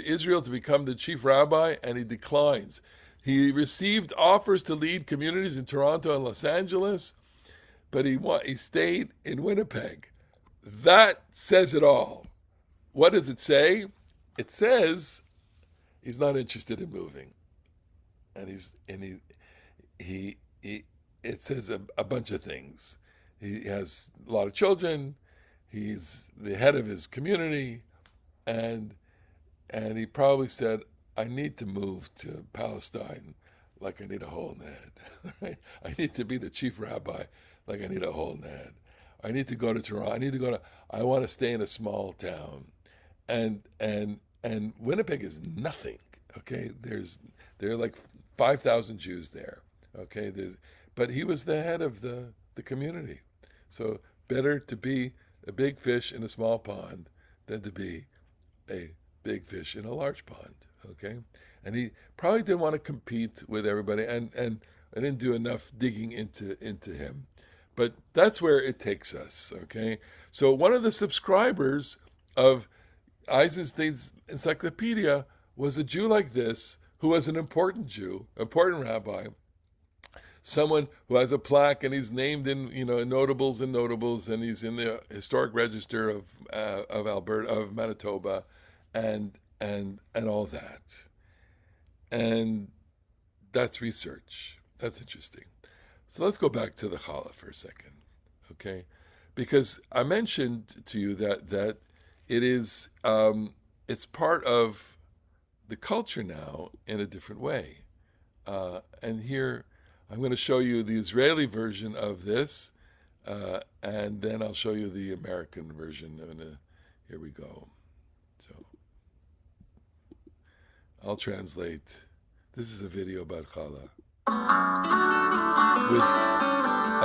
Israel to become the chief rabbi, and he declines. He received offers to lead communities in Toronto and Los Angeles, but he stayed in Winnipeg. That says it all. What does it say? It says he's not interested in moving, and it says a bunch of things. He has a lot of children. He's the head of his community, and he probably said, I need to move to Palestine like I need a hole in the head. Right? I need to be the chief rabbi like I need a hole in the head. I need to go to Toronto. I want to stay in a small town. And Winnipeg is nothing. Okay, there are like 5,000 Jews there. Okay, but he was the head of the community. So better to be a big fish in a small pond than to be a big fish in a large pond. Okay, and he probably didn't want to compete with everybody, and I didn't do enough digging into him. But that's where it takes us. Okay, so one of the subscribers of Eisenstein's encyclopedia was a Jew like this, who was an important Jew, important rabbi, someone who has a plaque and he's named in notables, and he's in the historic register of Alberta, of Manitoba, and all that. And that's research. That's interesting. So let's go back to the Hallah for a second, okay? Because I mentioned to you that it is it's part of the culture now in a different way. And here I'm going to show you the Israeli version of this, and then I'll show you the American version. Here we go. So I'll translate. This is a video about Hallah. With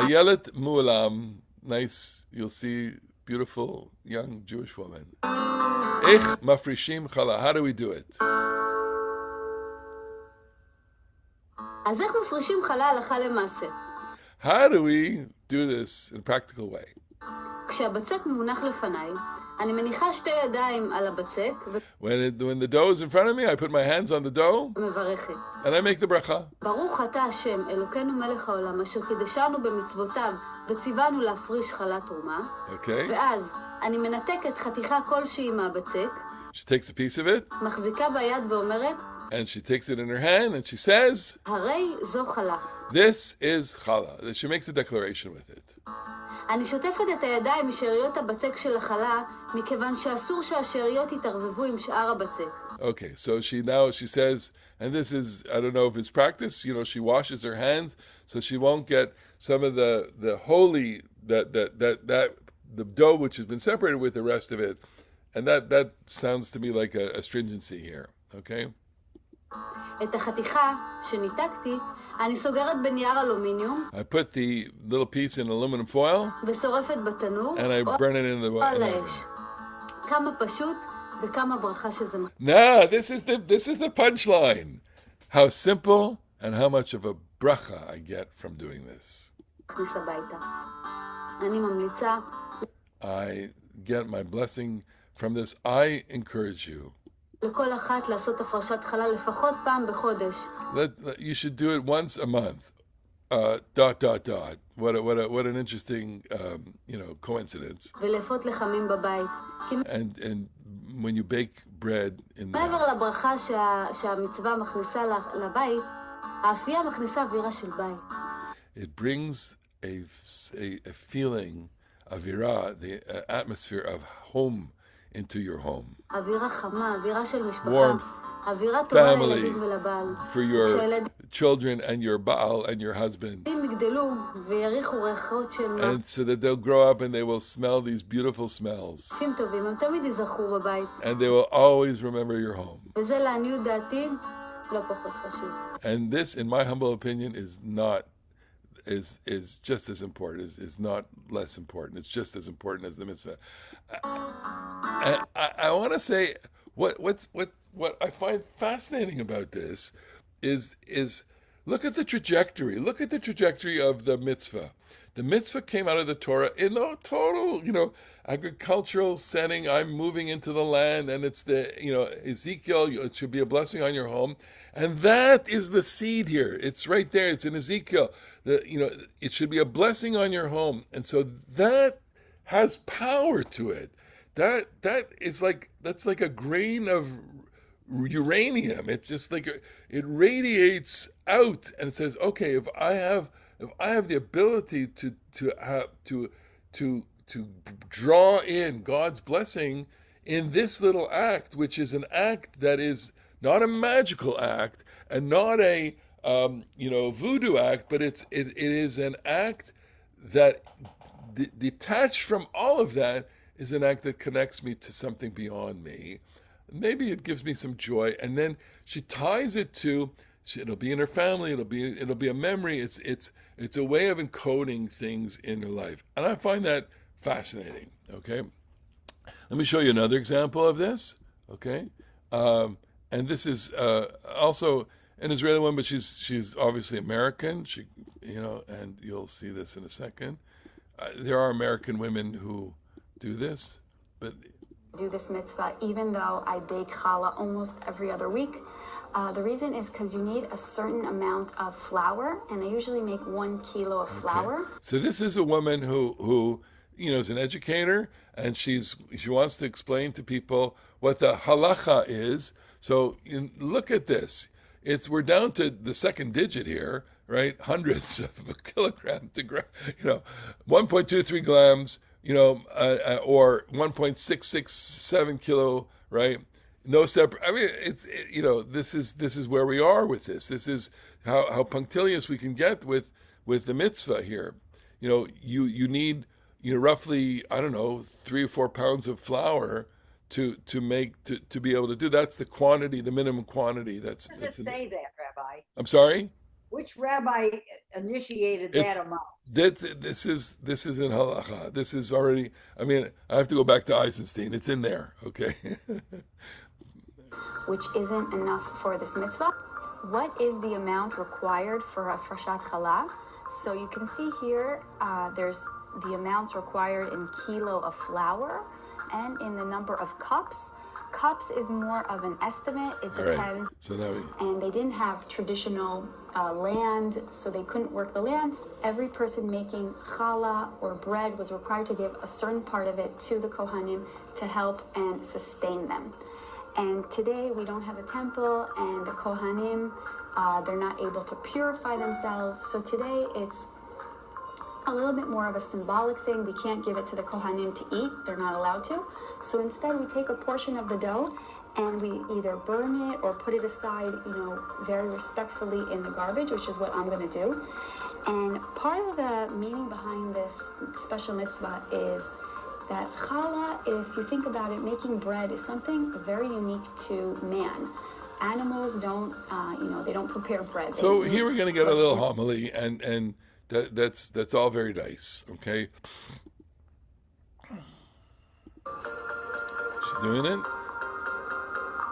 Ayelet Mu'alam, nice, you'll see, beautiful young Jewish woman. Ech mafrishim Hallah. How do we do it? אז איך מפרישים חלה הלכה למעשה? How do we do this in a practical way? כשהבצק מונח לפניי, אני מניחה שתי ידיים על הבצק When the dough is in front of me, I put my hands on the dough ומברכת. and I make the bracha. ברוך אתה השם, אלוקינו מלך העולם, אשר קידשנו במצוותיו וציוונו להפריש חלת תרומה. Okay. ואז אני מנתקת חתיכה כלשהי מהבצק, She takes a piece of it מחזיקה ביד ואומרת, and she takes it in her hand and she says, הרי זו חלה. this is Hallah. She makes a declaration with it. אני שוטפת את הידיים משאריות הבצק של החלה, מכיוון שאסור שהשאריות יתערבבו עם שאר הבצק. Okay, so she says, and this is, I don't know if it's practice, she washes her hands so she won't get some of the holy, that the dough which has been separated with the rest of it. And that sounds to me like a stringency here, okay? את החתיכה שניתקתי, אני סוגרת בנייר אלומיניום, I put the little piece in aluminum foil ושורפת בתנור, and I burn it in the או על oven. האש. כמה פשוט וכמה ברכה שזה Now, this is the punchline. How simple and how much of a bracha I get from doing this. מכניס הביתה. אני ממליצה I get my blessing from this. I encourage you. לכל אחת לעשות הפרשת חלה לפחות פעם בחודש. You should do it once a month. ... What an interesting, coincidence. ולאפות לחמים בבית. כי And when you bake bread in the מעבר house, לברכה שהמצווה מכניסה לבית, האפייה מכניסה אווירה של בית. it brings a feeling of the atmosphere of home into your home. אווירה חמה, אווירה של משפחה. Warmth, אווירה טובה family, לילדים ולבעל. for your כשהילדים children and your Baal and your husband. יגדלו ויריחו ריחות של And so that they'll grow up and they will smell these beautiful smells. נפים טובים, הם תמיד ייזכרו בבית. And they will always remember your home. וזה לעניות דעתי לא פחות חשוב. And this, in my humble opinion, is just as important, is not less important. It's just as important as the mitzvah. I want to say what I find fascinating about this is look at the trajectory. Look at the trajectory of the mitzvah. The mitzvah came out of the Torah in a total, agricultural setting. I'm moving into the land, and it's the, Ezekiel, it should be a blessing on your home. And that is the seed here. It's right there. It's in Ezekiel. It should be a blessing on your home. And so that has power to it. That's like a grain of uranium. It's just like it radiates out, and it says, okay, if I have the ability to draw in God's blessing in this little act, which is an act that is not a magical act and not a voodoo act, but it is an act that detached from all of that is an act that connects me to something beyond me. Maybe it gives me some joy, and then she ties it to. It'll be in her family. It'll be a memory. It's a way of encoding things in her life, and I find that fascinating. Okay, let me show you another example of this. Okay, and this is also an Israeli one, but she's obviously American. And you'll see this in a second. There are American women who do this, but Do this mitzvah even though I bake challah almost every other week. The reason is because you need a certain amount of flour, and I usually make 1 kilo of flour. Okay. So this is a woman who is an educator, and she wants to explain to people what the halacha is. So look at this. We're down to the second digit here, right? Hundredths of a kilogram to 1.23 grams, or 1.667 kilo, right? No separate. I mean, this is where we are with this. This is how punctilious we can get with the mitzvah here. You need roughly, I don't know, 3 or 4 pounds of flour to be able to do. That's the quantity, the minimum quantity. Does it say that, Rabbi? I'm sorry? Which rabbi initiated that amount? This is in Halacha. This is already. I mean, I have to go back to Eisenstein. It's in there. Okay. Which isn't enough for this mitzvah. What is the amount required for a frashat challah? So you can see here, there's the amounts required in kilo of flour and in the number of cups. Cups is more of an estimate. It depends. Right. So now and they didn't have traditional land, so they couldn't work the land. Every person making challah or bread was required to give a certain part of it to the Kohanim to help and sustain them. And today we don't have a temple, and the Kohanim, they're not able to purify themselves. So today it's a little bit more of a symbolic thing. We can't give it to the Kohanim to eat. They're not allowed to. So instead we take a portion of the dough and we either burn it or put it aside, very respectfully in the garbage, which is what I'm going to do. And part of the meaning behind this special mitzvah is that challah, if you think about it, making bread is something very unique to man. Animals don't, they don't prepare bread. So here we're going to get a little homily, and that's all very nice, okay? She doing it?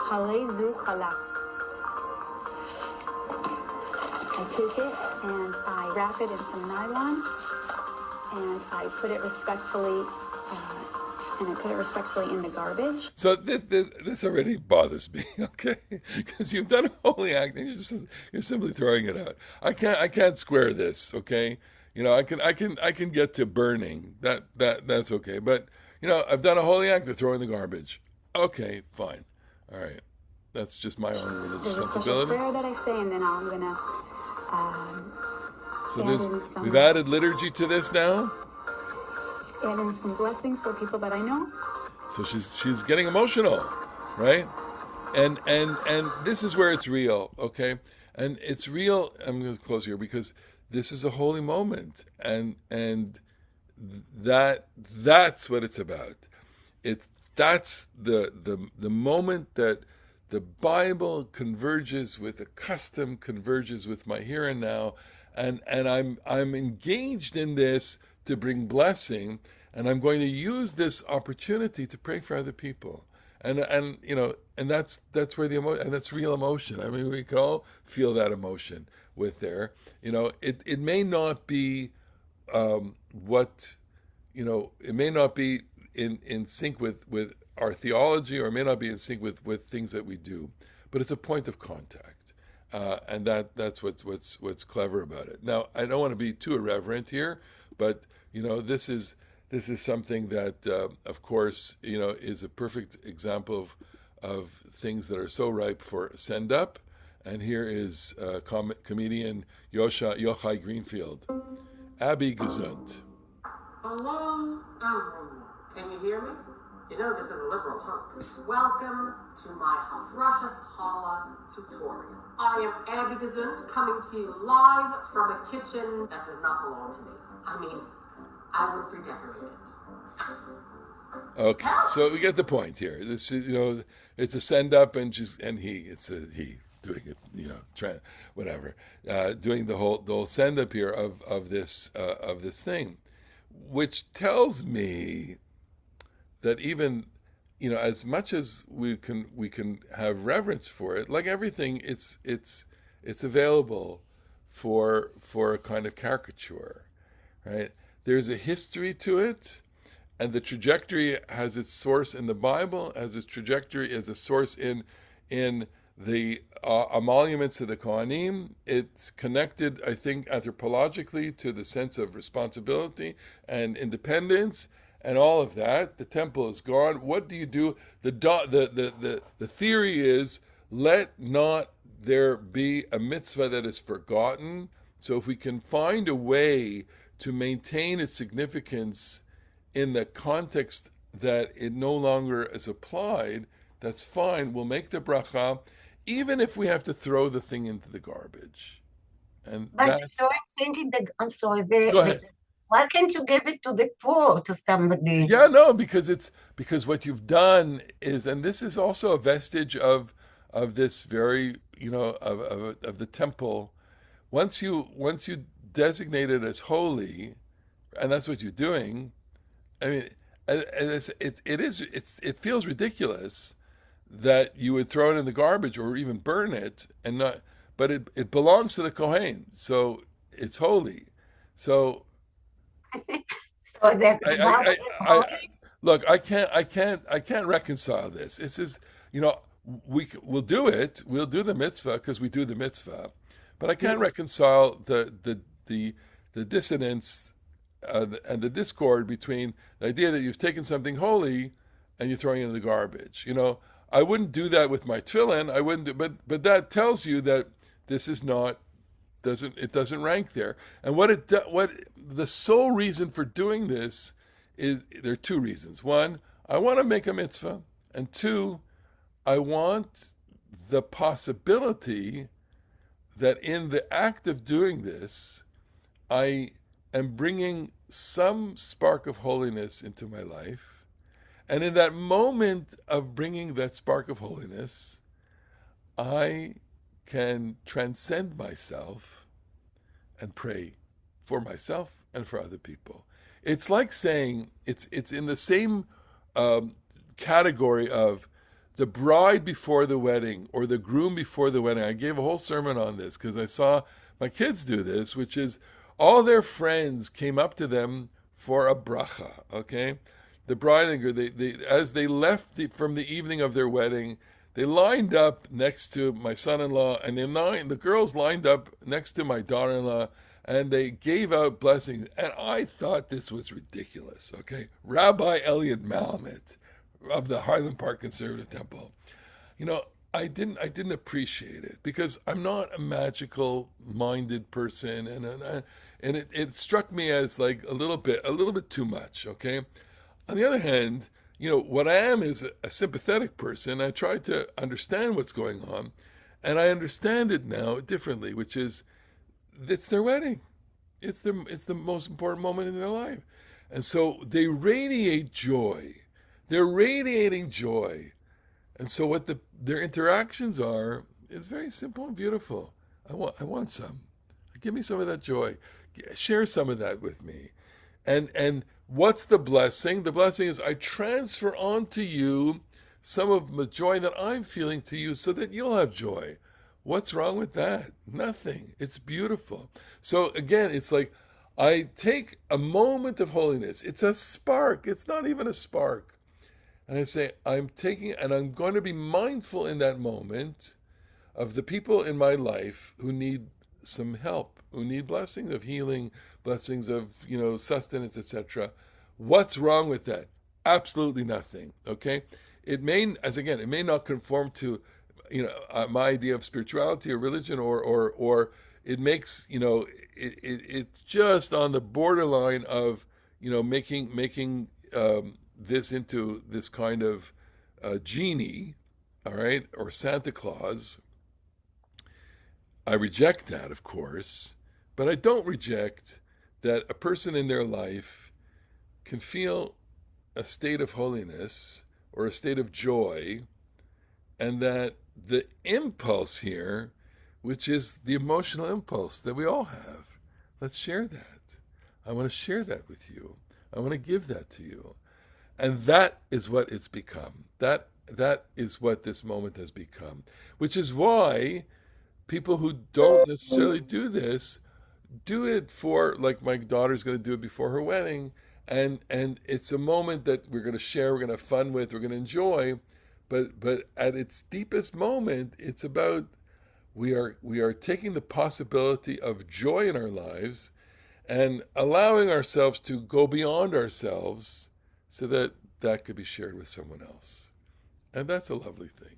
Haleh zu Hallah. I take it and I wrap it in some nylon, and I put it respectfully. In the garbage. So this already bothers me, okay? Because you've done a holy act and you're simply throwing it out. I can't square this, okay? I can get to burning. That's okay. But I've done a holy act of throwing the garbage. Okay, fine. All right. That's just my own religious sensibility. There's a special prayer that I say, and then I'm gonna. So we've added liturgy to this now. Add in some blessings for people that I know. So she's getting emotional, right? And this is where it's real, okay? And it's real. I'm going to close here because this is a holy moment, and that's what it's about. That's the moment that the Bible converges with the custom, converges with my here and now, and I'm engaged in this to bring blessing, and I'm going to use this opportunity to pray for other people, and that's where the emotion, and that's real emotion. I mean, we can all feel that emotion with there. It may not be it may not be in sync with our theology, or it may not be in sync with things that we do, but it's a point of contact, and that's what's clever about it. Now, I don't want to be too irreverent here, but this is something that, of course, is a perfect example of things that are so ripe for send up. And here is comedian Yochai Greenfield. Abby Gesund. Hello, can you hear me? This is a liberal host. Welcome to my Parasha Hallah tutorial. I am Abby Gesund, coming to you live from a kitchen that does not belong to me. I mean, I would redecorate it. Okay, so we get the point here. This is, it's a send up, and it's a he doing it, doing the whole send up here of this thing, which tells me that even as much as we can have reverence for it, like everything, it's available for a kind of caricature, right? There's a history to it, and the trajectory has its source in the Bible, has its trajectory as a source in the emoluments of the Kohanim. It's connected, I think, anthropologically to the sense of responsibility and independence and all of that. The temple is gone. What do you do? The theory is, let not there be a mitzvah that is forgotten. So if we can find a way to maintain its significance in the context that it no longer is applied, that's fine. We'll make the bracha, even if we have to throw the thing into the garbage. And that's... So I'm thinking I'm sorry. Go ahead. Why can't you give it to the poor, to somebody? Yeah, no, because what you've done is, and this is also a vestige of this very, of the temple. Once you designate it as holy, and that's what you're doing. I mean, it feels ridiculous that you would throw it in the garbage or even burn it, and not. But it belongs to the Kohen, so it's holy. So So that look, I can't reconcile this. It's just, we'll do it. We'll do the mitzvah because we do the mitzvah, but I can't reconcile the dissonance and the discord between the idea that you've taken something holy and you're throwing it in the garbage. I wouldn't do that with my tefillin. I wouldn't do, but that tells you that this is not doesn't rank there. And what the sole reason for doing this is, there are two reasons. One, I want to make a mitzvah, and two, I want the possibility that in the act of doing this, I am bringing some spark of holiness into my life. And in that moment of bringing that spark of holiness, I can transcend myself and pray for myself and for other people. It's like saying, it's in the same category of the bride before the wedding or the groom before the wedding. I gave a whole sermon on this because I saw my kids do this, which is all their friends came up to them for a bracha, okay? The bride and groom, they as they left from the evening of their wedding, they lined up next to my son-in-law, and the girls lined up next to my daughter-in-law, and they gave out blessings. And I thought this was ridiculous, okay? Rabbi Elliot Malamet of the Highland Park Conservative Temple. I didn't appreciate it because I'm not a magical-minded person, and it struck me as like a little bit too much, okay? On the other hand, what I am is a sympathetic person. I try to understand what's going on, and I understand it now differently, which is, it's their wedding. It's the most important moment in their life. And so they radiate joy. They're radiating joy. And so what their interactions are is very simple and beautiful. I want some. Give me some of that joy. Share some of that with me. And what's the blessing? The blessing is I transfer onto you some of the joy that I'm feeling to you so that you'll have joy. What's wrong with that? Nothing. It's beautiful. So again, it's like I take a moment of holiness. It's a spark. It's not even a spark. And I say, I'm going to be mindful in that moment of the people in my life who need some help, who need blessings of healing, blessings of, sustenance, etc. What's wrong with that? Absolutely nothing. Okay? It may not conform to, my idea of spirituality or religion, or it makes, it's just on the borderline of, making this into this kind of genie, all right, or Santa Claus. I reject that, of course, but I don't reject that a person in their life can feel a state of holiness or a state of joy, and that the impulse here, which is the emotional impulse that we all have, let's share that. I want to share that with you. I want to give that to you. And that is what it's become. That is what this moment has become, which is why people who don't necessarily do this do it for, like my daughter's going to do it before her wedding, and it's a moment that we're going to share, we're going to have fun with, we're going to enjoy, but at its deepest moment, it's about we are taking the possibility of joy in our lives and allowing ourselves to go beyond ourselves so that could be shared with someone else. And that's a lovely thing.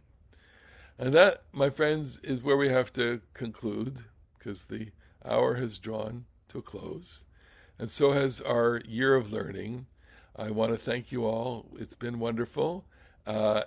And that, my friends, is where we have to conclude, because the hour has drawn to a close. And so has our year of learning. I want to thank you all. It's been wonderful. I